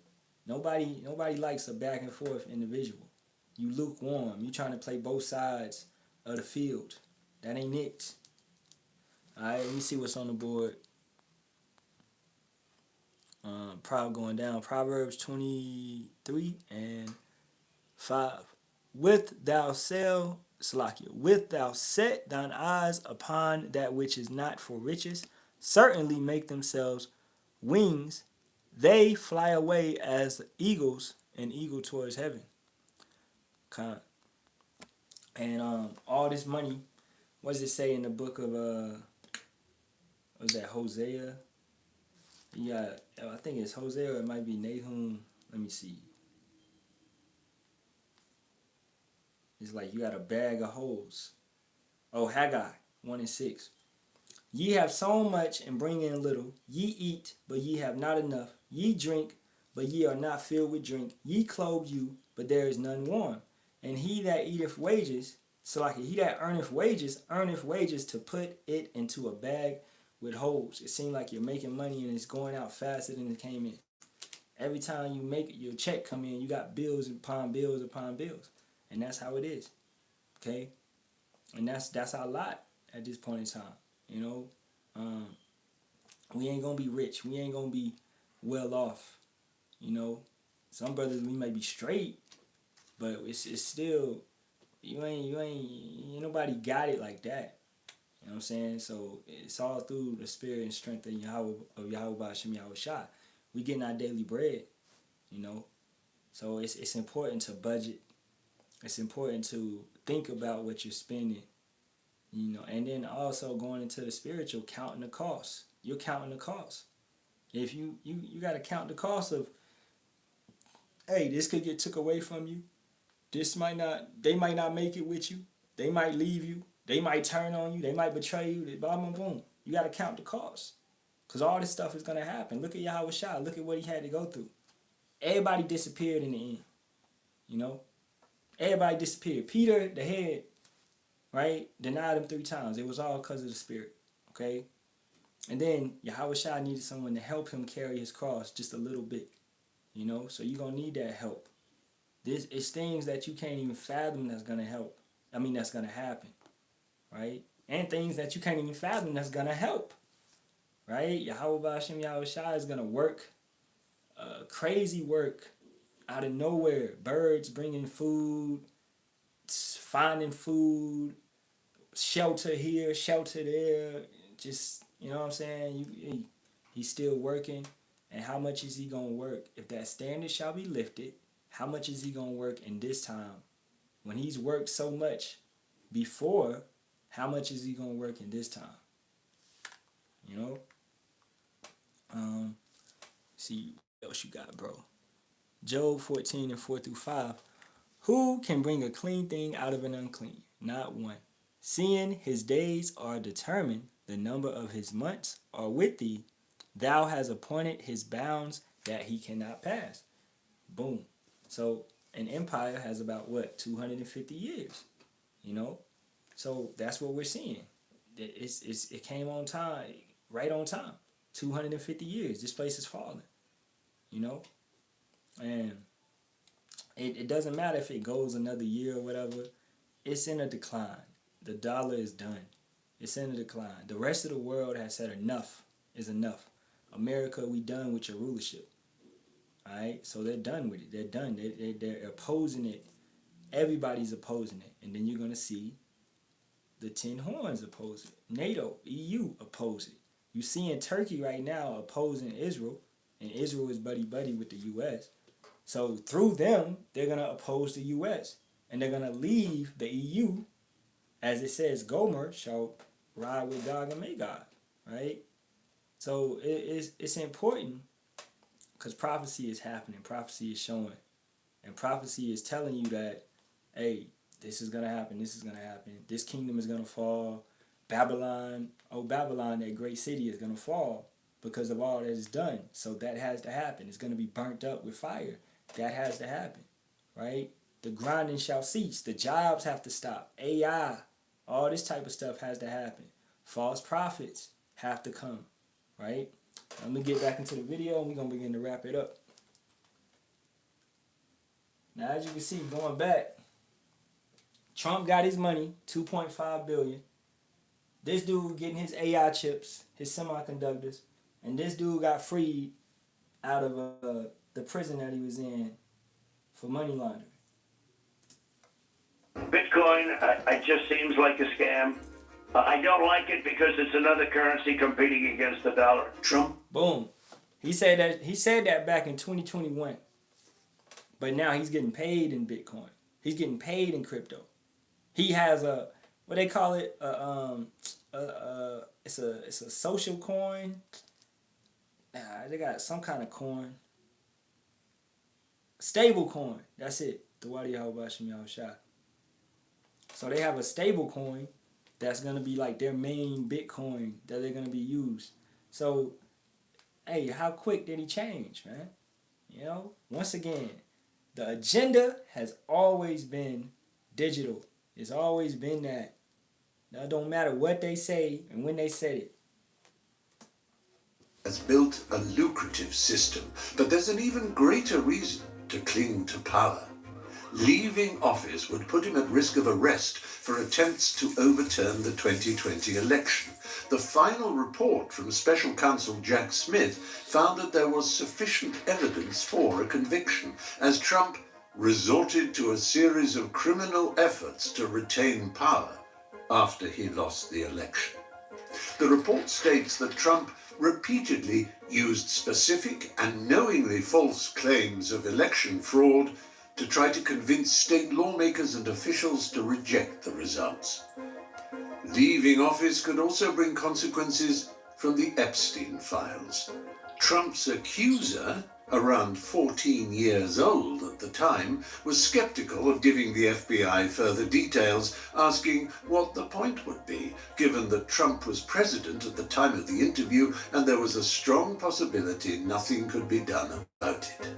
Nobody likes a back and forth individual. You lukewarm. You trying to play both sides of the field. That ain't it. All right, let me see what's on the board. Going down. Proverbs 23 and 5. With thou set thine eyes upon that which is not for riches, certainly make themselves wings. They fly away as eagles, an eagle towards heaven. And all this money, what does it say in the book of was that Hosea? Yeah, I think it's Hosea or it might be Nahum. Let me see. It's like you got a bag of holes. Oh, Haggai 1:6. Ye have sown much and bring in little. Ye eat, but ye have not enough. Ye drink, but ye are not filled with drink. Ye clothe you, but there is none warm. And he that eateth wages, he that earneth wages to put it into a bag with holes. It seems like you're making money and it's going out faster than it came in. Every time you make your check come in, you got bills upon bills upon bills. And that's how it is. Okay? And that's our lot at this point in time. You know? We ain't gonna be rich. We ain't gonna be well off. You know? Some brothers we may be straight, but it's still ain't nobody got it like that. You know what I'm saying? So it's all through the spirit and strength of Yahawah Shem Yahawashi. We getting our daily bread, you know. So it's important to budget. It's important to think about what you're spending, you know, and then also going into the spiritual, counting the cost. You're counting the cost. If you got to count the cost of, hey, this could get took away from you. They might not make it with you. They might leave you. They might turn on you. They might betray you. Blah, blah, boom. You got to count the cost. Because all this stuff is going to happen. Look at Yahawashi. Look at what he had to go through. Everybody disappeared in the end. You know? Everybody disappeared. Peter, the head, right, denied him 3 times. It was all because of the spirit. Okay? And then Yahawashi needed someone to help him carry his cross just a little bit. You know? So you're going to need that help. This is things that you can't even fathom that's going to help. That's going to happen. Right? And things that you can't even fathom that's going to help. Right? Yahawah Shem Yahawashi is going to work crazy work out of nowhere. Birds bringing food, finding food, shelter here, shelter there. Just, you know what I'm saying? He's still working. And how much is he going to work? If that standard shall be lifted, how much is he going to work in this time? When he's worked so much before, how much is he going to work in this time? You know? See what else you got, bro. Job 14 and 4 through 5. Who can bring a clean thing out of an unclean? Not one. Seeing his days are determined, the number of his months are with thee. Thou hast appointed his bounds that he cannot pass. Boom. So an empire has about 250 years. You know? So that's what we're seeing. It came on time, right on time. 250 years. This place is falling. You know? And it doesn't matter if it goes another year or whatever. It's in a decline. The dollar is done. It's in a decline. The rest of the world has said enough is enough. America, we done with your rulership. All right? So they're done with it. They're done. They're opposing it. Everybody's opposing it. And then you're going to see The 10 Horns oppose it. NATO, EU oppose it. You see in Turkey right now opposing Israel, and Israel is buddy-buddy with the U.S. So through them, they're going to oppose the U.S. And they're going to leave the EU, as it says, Gomer shall ride with Gog and Magog, right? So it's important because prophecy is happening. Prophecy is showing. And prophecy is telling you that, hey, this is going to happen. This is going to happen. This kingdom is going to fall. Babylon, oh Babylon, that great city is going to fall because of all that is done. So that has to happen. It's going to be burnt up with fire. That has to happen, right? The grinding shall cease. The jobs have to stop. AI, all this type of stuff has to happen. False prophets have to come, right? I'm going to get back into the video and we're going to begin to wrap it up. Now, as you can see, going back, Trump got his money, $2.5 billion. This dude getting his AI chips, his semiconductors, and this dude got freed out of the prison that he was in for money laundering. Bitcoin, it just seems like a scam. I don't like it because it's another currency competing against the dollar. Trump. Boom. He said that back in 2021. But now he's getting paid in Bitcoin. He's getting paid in crypto. He has a, what they call it, it's a social coin. They got some kind of coin. Stable coin. That's it. The Yahawashi. So they have a stable coin that's going to be like their main Bitcoin that they're going to be used. So, hey, how quick did he change, man? You know, once again, the agenda has always been digital. It's always been that. Now, it don't matter what they say and when they said it. Has built a lucrative system, but there's an even greater reason to cling to power. Leaving office would put him at risk of arrest for attempts to overturn the 2020 election. The final report from Special Counsel Jack Smith found that there was sufficient evidence for a conviction, as Trump resorted to a series of criminal efforts to retain power after he lost the election. The report states that Trump repeatedly used specific and knowingly false claims of election fraud to try to convince state lawmakers and officials to reject the results. Leaving office could also bring consequences from the Epstein files. Trump's accuser, around 14 years old at the time, was skeptical of giving the FBI further details, asking what the point would be, given that Trump was president at the time of the interview and there was a strong possibility nothing could be done about it.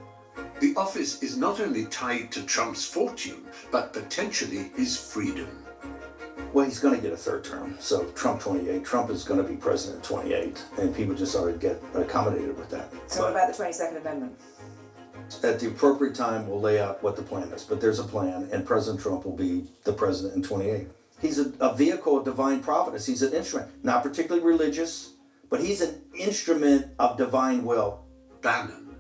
The office is not only tied to Trump's fortune, but potentially his freedom. Well, he's going to get a third term. So Trump 28, Trump is going to be president 28, and people just ought to get accommodated with that. So what about the 22nd Amendment? At the appropriate time, we'll lay out what the plan is, but there's a plan, and President Trump will be the president in 28. He's a vehicle of divine providence. He's an instrument, not particularly religious, but he's an instrument of divine will. Bannon.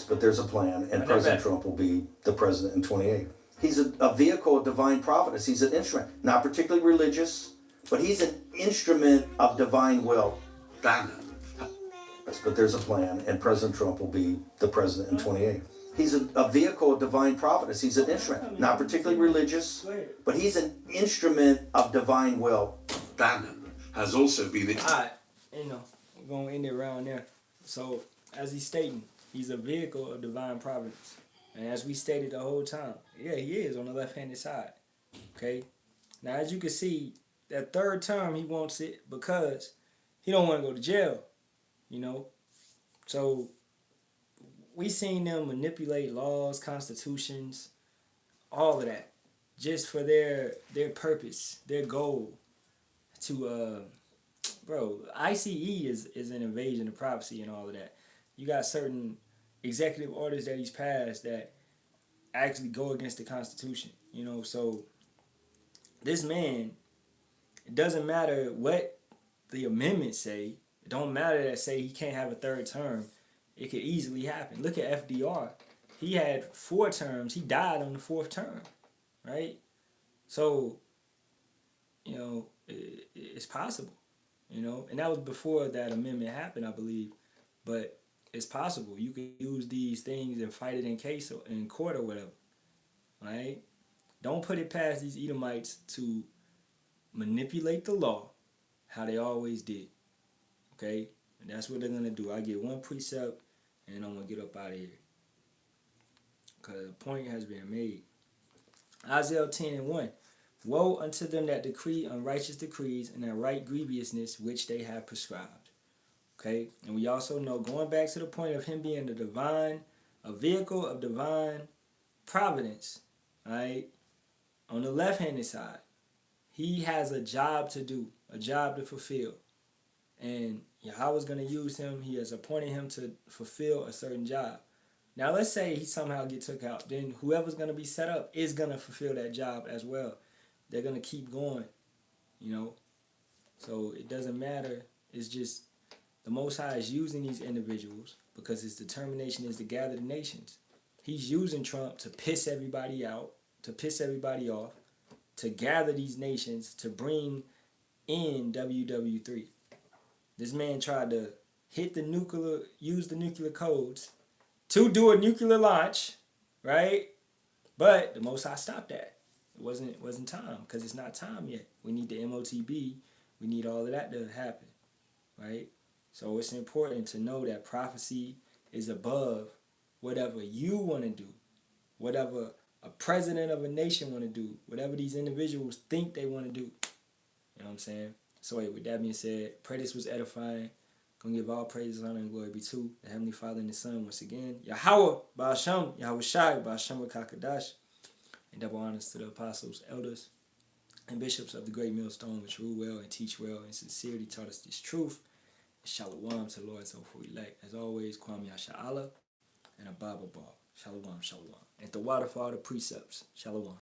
But there's a plan, and President Trump will be the president in 28. He's a vehicle of divine providence. He's an instrument, not particularly religious, but he's an instrument of divine will. Bannon. But there's a plan, and President Trump will be the president in 28. He's a vehicle of divine providence. He's an instrument, not particularly religious, but he's an instrument of divine will. Bannon has also been... All right, we're going to end it around there. So, as he's stating, he's a vehicle of divine providence. And as we stated the whole time, yeah, he is on the left-handed side. Okay? Now, as you can see, that third term, he wants it because he don't want to go to jail. So we seen them manipulate laws, constitutions, all of that, just for their purpose, their goal to, ICE is an invasion of privacy and all of that. You got certain executive orders that he's passed that actually go against the Constitution, so this man, it doesn't matter what the amendments say, it don't matter that say he can't have a third term, it could easily happen. Look at FDR. He had 4 terms, he died on the 4th term, right? So you know, it's possible, you know. And that was before that amendment happened, I believe. But it's possible. You can use these things and fight it in case or in court or whatever, right? Don't put it past these Edomites to manipulate the law how they always did, okay? And that's what they're going to do. I get one precept, and I'm going to get up out of here because the point has been made. Isaiah 10:1. Woe unto them that decree unrighteous decrees and that write grievousness which they have prescribed. Okay, and we also know, going back to the point of him being a vehicle of divine providence, right? On the left-handed side, he has a job to do, a job to fulfill. And Yahawah's going to use him. He has appointed him to fulfill a certain job. Now, let's say he somehow get took out. Then whoever's going to be set up is going to fulfill that job as well. They're going to keep going, you know. So it doesn't matter. It's just the Most High is using these individuals because his determination is to gather the nations. He's using Trump to piss everybody out, to piss everybody off, to gather these nations, to bring in WW3. This man tried to use the nuclear codes to do a nuclear launch, right? But the Most High stopped that. It wasn't time, because it's not time yet. We need the MOTB. We need all of that to happen, right? So it's important to know that prophecy is above whatever you want to do, whatever a president of a nation want to do, whatever these individuals think they want to do. You know what I'm saying? So with that being said, pray this was edifying. Gonna give all praises, honor, and glory be to the Heavenly Father and the Son once again. Yahawah, Ba'asham, Yahawashi, Ba'asham Kakadash. And double honors to the apostles, elders, and bishops of the great millstone, which rule well and teach well and sincerely taught us this truth. Shalom to the Lord, so for elect. As always, Kwam Yasha'Allah and a Bible ball. Shalom, shalom. And the water for all the precepts. Shalom.